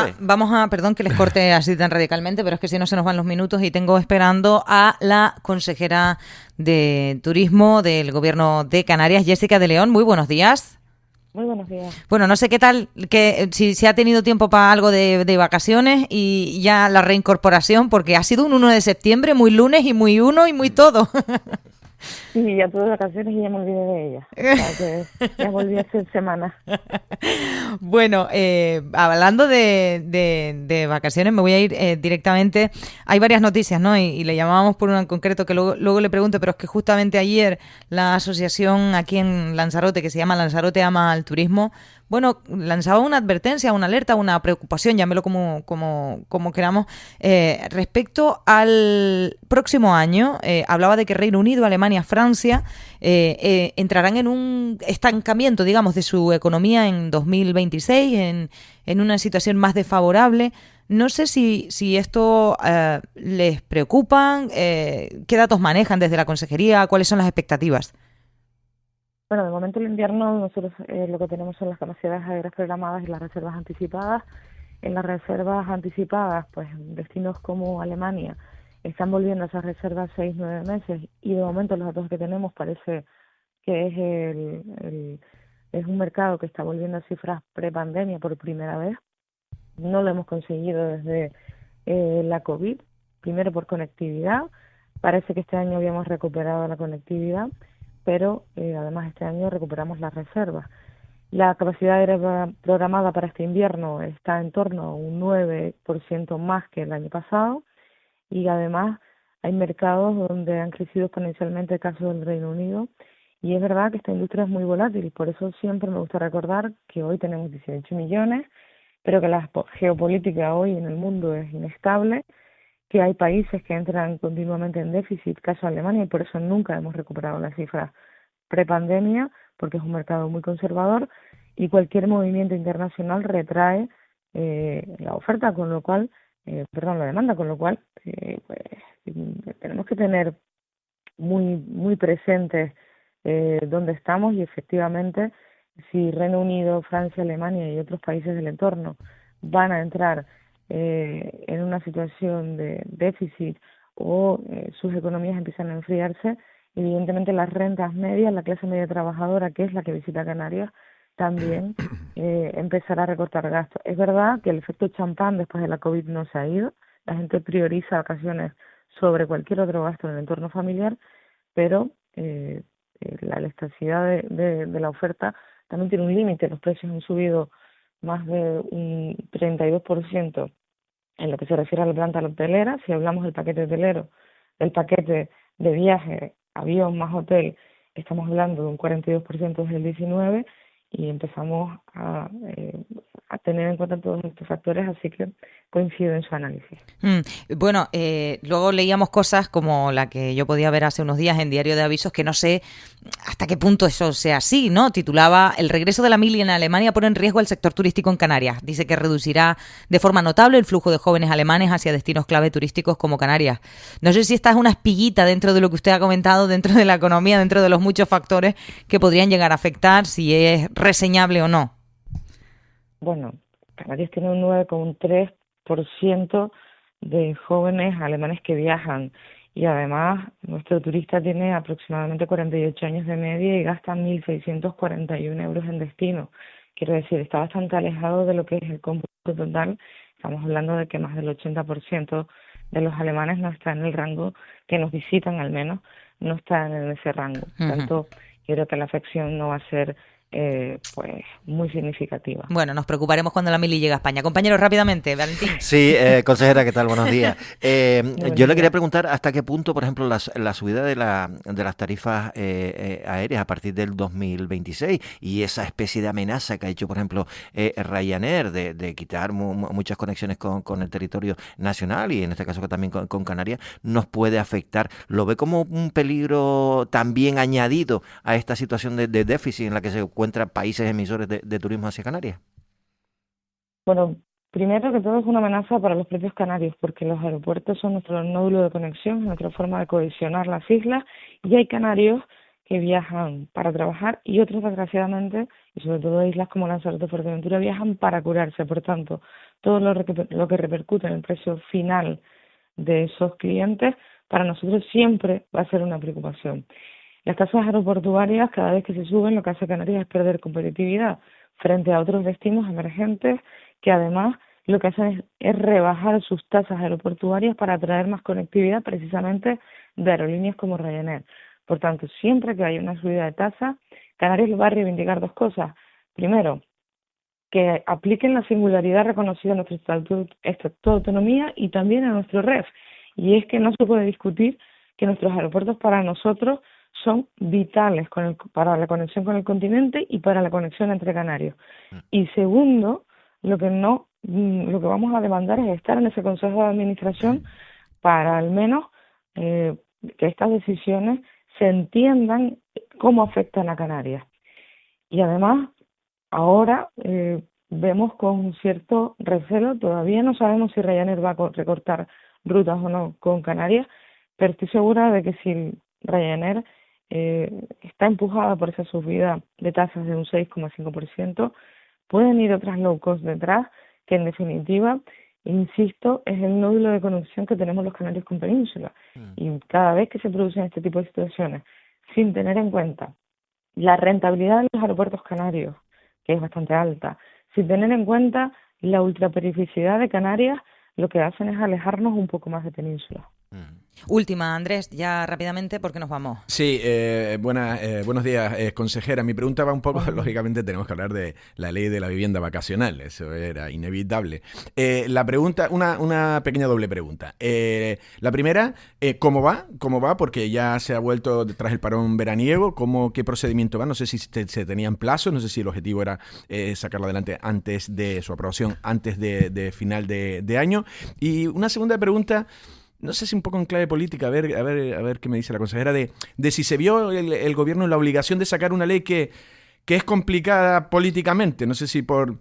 tarde. perdón que les corte así tan radicalmente, pero es que si no se nos van los minutos y tengo esperando a la consejera de Turismo del Gobierno de Canarias, Jessica de León. Muy buenos días. Muy buenos días. Bueno, no sé qué tal, si ha tenido tiempo para algo de vacaciones y ya la reincorporación, porque ha sido un 1 de septiembre, muy lunes y muy uno y muy todo. Sí, ya tuve vacaciones y ya me olvidé de ella. O sea, que ya volví hace semanas. Bueno, hablando de vacaciones, me voy a ir directamente. Hay varias noticias, ¿no? Y le llamábamos por una en concreto que luego le pregunto, pero es que justamente ayer la asociación aquí en Lanzarote, que se llama Lanzarote Ama al Turismo, bueno, lanzaba una advertencia, una alerta, una preocupación, llámelo como queramos, respecto al próximo año. Hablaba de que Reino Unido, Alemania, Francia entrarán en un estancamiento, digamos, de su economía en 2026, en una situación más desfavorable. No sé si esto les preocupa, qué datos manejan desde la consejería, cuáles son las expectativas. Bueno, de momento el invierno nosotros lo que tenemos son las capacidades aéreas programadas y las reservas anticipadas. En las reservas anticipadas, pues destinos como Alemania están volviendo a esas reservas 6, 9 meses y de momento los datos que tenemos parece que es un mercado que está volviendo a cifras prepandemia por primera vez. No lo hemos conseguido desde la COVID, primero por conectividad. Parece que este año habíamos recuperado la conectividad, pero además este año recuperamos las reservas. La capacidad aérea programada para este invierno está en torno a un 9% más que el año pasado y además hay mercados donde han crecido exponencialmente el caso del Reino Unido y es verdad que esta industria es muy volátil, por eso siempre me gusta recordar que hoy tenemos 18 millones, pero que la geopolítica hoy en el mundo es inestable, que hay países que entran continuamente en déficit, caso Alemania, y por eso nunca hemos recuperado las cifras prepandemia, porque es un mercado muy conservador y cualquier movimiento internacional retrae la oferta, con lo cual, la demanda, con lo cual pues, tenemos que tener muy presentes dónde estamos y efectivamente si Reino Unido, Francia, Alemania y otros países del entorno van a entrar en una situación de déficit o sus economías empiezan a enfriarse, evidentemente las rentas medias, la clase media trabajadora, que es la que visita Canarias, también empezará a recortar gastos. Es verdad que el efecto champán después de la COVID no se ha ido, la gente prioriza vacaciones sobre cualquier otro gasto en el entorno familiar, pero la elasticidad de la oferta también tiene un límite. Los precios han subido más de un 32% en lo que se refiere a la planta hotelera. Si hablamos del paquete hotelero, del paquete de viaje, avión más hotel, estamos hablando de un 42% desde el 19 y empezamos a tener en cuenta todos estos factores, así que coincido en su análisis. Bueno, luego leíamos cosas como la que yo podía ver hace unos días en Diario de Avisos, que no sé hasta qué punto eso sea así, ¿no? Titulaba "El regreso de la mili en Alemania pone en riesgo el sector turístico en Canarias". Dice que reducirá de forma notable el flujo de jóvenes alemanes hacia destinos clave turísticos como Canarias. No sé si esta es una espiguita dentro de lo que usted ha comentado, dentro de la economía, dentro de los muchos factores que podrían llegar a afectar, si es reseñable o no. Bueno, Canarias tiene un 9,3% de jóvenes alemanes que viajan y además nuestro turista tiene aproximadamente 48 años de media y gasta 1.641 euros en destino. Quiero decir, está bastante alejado de lo que es el cómputo total. Estamos hablando de que más del 80% de los alemanes no está en el rango, que nos visitan al menos, no están en ese rango. Por tanto, yo creo que la afección no va a ser pues muy significativa. Bueno, nos preocuparemos cuando la mili llegue a España. Compañeros, rápidamente, Valentín. Sí, consejera, ¿qué tal? Buenos días. Yo le quería preguntar hasta qué punto, por ejemplo, la subida de las tarifas aéreas a partir del 2026 y esa especie de amenaza que ha hecho, por ejemplo, Ryanair de quitar muchas conexiones con el territorio nacional y en este caso que también con Canarias, nos puede afectar. ¿Lo ve como un peligro también añadido a esta situación de déficit en la que se encuentran países emisores de turismo hacia Canarias? Bueno, primero que todo es una amenaza para los propios canarios, porque los aeropuertos son nuestro nódulo de conexión, nuestra forma de cohesionar las islas, y hay canarios que viajan para trabajar y otros, desgraciadamente, y sobre todo islas como Lanzarote y Fuerteventura, viajan para curarse. Por tanto, todo lo que repercute en el precio final de esos clientes, para nosotros siempre va a ser una preocupación. Las tasas aeroportuarias, cada vez que se suben, lo que hace Canarias es perder competitividad frente a otros destinos emergentes que además lo que hacen es rebajar sus tasas aeroportuarias para atraer más conectividad precisamente de aerolíneas como Ryanair. Por tanto, siempre que haya una subida de tasa, Canarias va a reivindicar dos cosas. Primero, que apliquen la singularidad reconocida en nuestro estatuto de autonomía y también en nuestro REF. Y es que no se puede discutir que nuestros aeropuertos para nosotros son vitales para la conexión con el continente y para la conexión entre Canarios. Y segundo, lo que vamos a demandar es estar en ese Consejo de Administración para al menos que estas decisiones se entiendan cómo afectan a Canarias. Y además, ahora vemos con cierto recelo, todavía no sabemos si Ryanair va a recortar rutas o no con Canarias, pero estoy segura de que si Ryanair está empujada por esa subida de tasas de un 6,5%, pueden ir otras low cost detrás, que en definitiva, insisto, es el nódulo de conexión que tenemos los canarios con Península. Y cada vez que se producen este tipo de situaciones, sin tener en cuenta la rentabilidad de los aeropuertos canarios, que es bastante alta, sin tener en cuenta la ultraperificidad de Canarias, lo que hacen es alejarnos un poco más de Península. Última, Andrés, ya rápidamente porque nos vamos. Sí, buenos días, consejera. Mi pregunta va un poco, lógicamente tenemos que hablar de la ley de la vivienda vacacional, eso era inevitable. La pregunta, una pequeña doble pregunta. La primera, ¿cómo va? Porque ya se ha vuelto tras el parón veraniego, ¿qué procedimiento va? No sé si se tenían plazos, no sé si el objetivo era sacarlo adelante antes de su aprobación, antes de final de año. Y una segunda pregunta, no sé si un poco en clave política, a ver qué me dice la consejera, de si se vio el gobierno en la obligación de sacar una ley que es complicada políticamente, no sé si por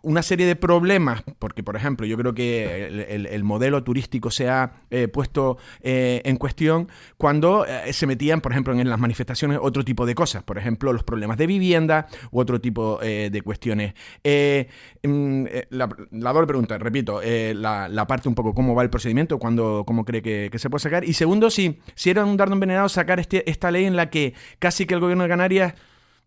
una serie de problemas, porque por ejemplo yo creo que el modelo turístico se ha puesto en cuestión cuando se metían, por ejemplo, en las manifestaciones otro tipo de cosas, por ejemplo los problemas de vivienda u otro tipo de cuestiones. La doble pregunta, repito, la parte un poco cómo va el procedimiento, cómo cree que se puede sacar, y segundo, si era un dardo envenenado sacar esta ley en la que casi que el gobierno de Canarias,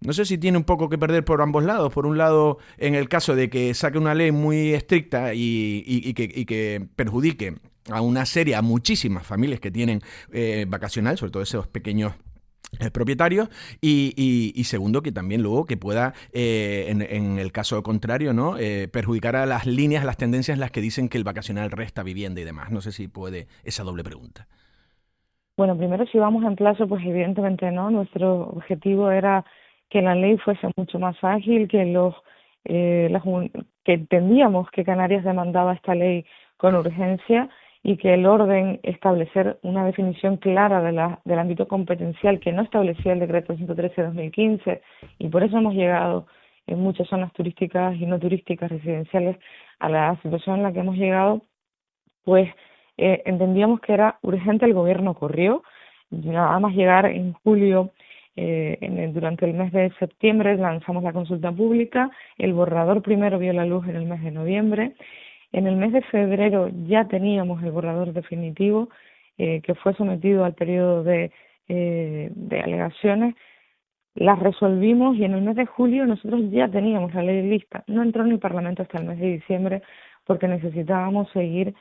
no sé si tiene un poco que perder por ambos lados. Por un lado, en el caso de que saque una ley muy estricta y que perjudique a muchísimas familias que tienen vacacional, sobre todo esos pequeños propietarios, y segundo, que también luego que pueda, en el caso contrario, ¿no? Perjudicar a las líneas, a las tendencias en las que dicen que el vacacional resta vivienda y demás. No sé si puede esa doble pregunta. Bueno, primero, si vamos en plazo, pues evidentemente no. Nuestro objetivo era que la ley fuese mucho más ágil, que que entendíamos que Canarias demandaba esta ley con urgencia y que el orden establecer una definición clara del ámbito competencial que no establecía el decreto 113/2015, y por eso hemos llegado en muchas zonas turísticas y no turísticas residenciales a la situación en la que hemos llegado, pues entendíamos que era urgente. El gobierno corrió, nada más llegar en julio. Durante el mes de septiembre lanzamos la consulta pública, el borrador primero vio la luz en el mes de noviembre, en el mes de febrero ya teníamos el borrador definitivo que fue sometido al periodo de alegaciones, las resolvimos y en el mes de julio nosotros ya teníamos la ley lista. No entró en el Parlamento hasta el mes de diciembre porque necesitábamos seguir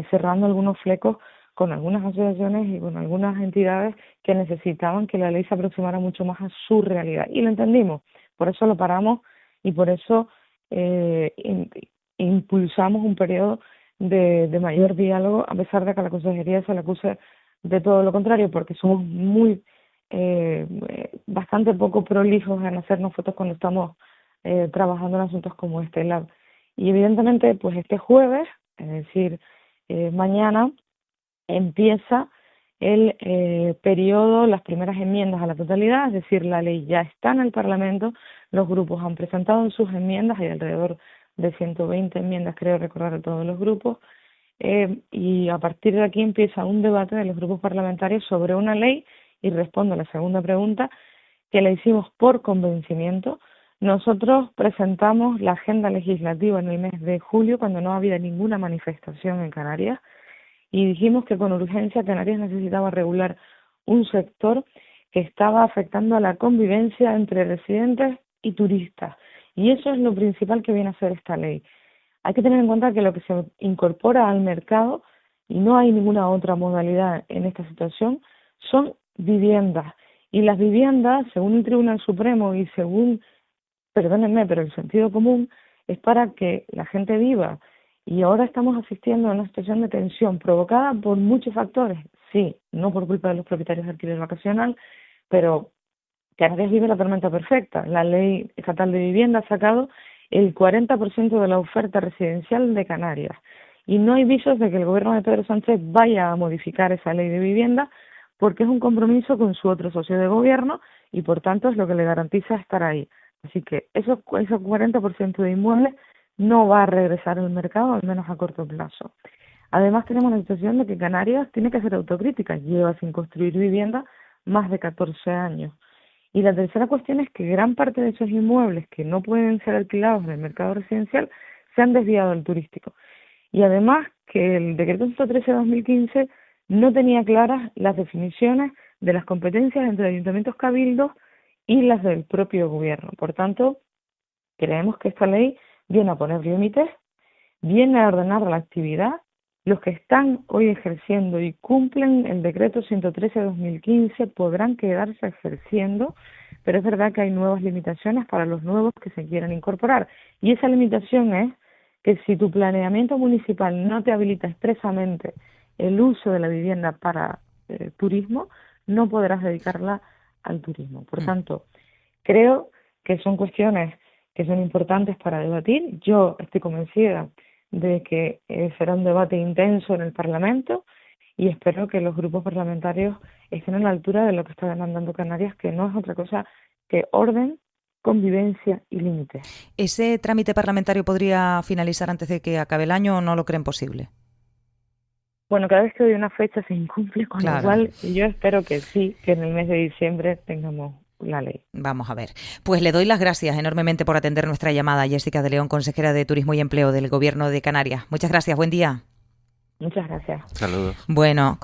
cerrando algunos flecos con algunas asociaciones y con algunas entidades que necesitaban que la ley se aproximara mucho más a su realidad. Y lo entendimos, por eso lo paramos y por eso impulsamos un periodo de mayor diálogo, a pesar de que a la consejería se le acuse de todo lo contrario, porque somos bastante poco prolijos en hacernos fotos cuando estamos trabajando en asuntos como este. Y evidentemente, pues este jueves, es decir, mañana, empieza el periodo, las primeras enmiendas a la totalidad, es decir, la ley ya está en el Parlamento, los grupos han presentado sus enmiendas, hay alrededor de 120 enmiendas, creo recordar, de todos los grupos, y a partir de aquí empieza un debate de los grupos parlamentarios sobre una ley, y respondo a la segunda pregunta, que la hicimos por convencimiento. Nosotros presentamos la agenda legislativa en el mes de julio, cuando no había ninguna manifestación en Canarias, y dijimos que con urgencia Canarias necesitaba regular un sector que estaba afectando a la convivencia entre residentes y turistas. Y eso es lo principal que viene a hacer esta ley. Hay que tener en cuenta que lo que se incorpora al mercado, y no hay ninguna otra modalidad en esta situación, son viviendas. Y las viviendas, según el Tribunal Supremo y según, perdónenme, pero el sentido común, es para que la gente viva. Y ahora estamos asistiendo a una situación de tensión provocada por muchos factores. Sí, no por culpa de los propietarios de alquiler vacacional, pero Canarias vive la tormenta perfecta. La Ley Estatal de Vivienda ha sacado el 40% de la oferta residencial de Canarias. Y no hay visos de que el gobierno de Pedro Sánchez vaya a modificar esa ley de vivienda, porque es un compromiso con su otro socio de gobierno y por tanto es lo que le garantiza estar ahí. Así que ese 40% de inmuebles no va a regresar al mercado, al menos a corto plazo. Además tenemos la situación de que Canarias tiene que hacer autocrítica, lleva sin construir vivienda más de 14 años. Y la tercera cuestión es que gran parte de esos inmuebles que no pueden ser alquilados en el mercado residencial se han desviado al turístico. Y además que el decreto 113/2015 no tenía claras las definiciones de las competencias entre ayuntamientos cabildos y las del propio gobierno. Por tanto, creemos que esta ley viene a poner límites, viene a ordenar la actividad. Los que están hoy ejerciendo y cumplen el decreto 113/2015 podrán quedarse ejerciendo, pero es verdad que hay nuevas limitaciones para los nuevos que se quieran incorporar. Y esa limitación es que si tu planeamiento municipal no te habilita expresamente el uso de la vivienda para turismo, no podrás dedicarla al turismo. Por tanto, creo que son cuestiones que son importantes para debatir. Yo estoy convencida de que será un debate intenso en el Parlamento y espero que los grupos parlamentarios estén a la altura de lo que está demandando Canarias, que no es otra cosa que orden, convivencia y límites. ¿Ese trámite parlamentario podría finalizar antes de que acabe el año o no lo creen posible? Bueno, cada vez que doy una fecha se incumple, con lo cual yo espero que sí, que en el mes de diciembre tengamos la ley. Vamos a ver. Pues le doy las gracias enormemente por atender nuestra llamada, Jessica de León, consejera de Turismo y Empleo del Gobierno de Canarias. Muchas gracias, buen día. Muchas gracias. Saludos. Bueno.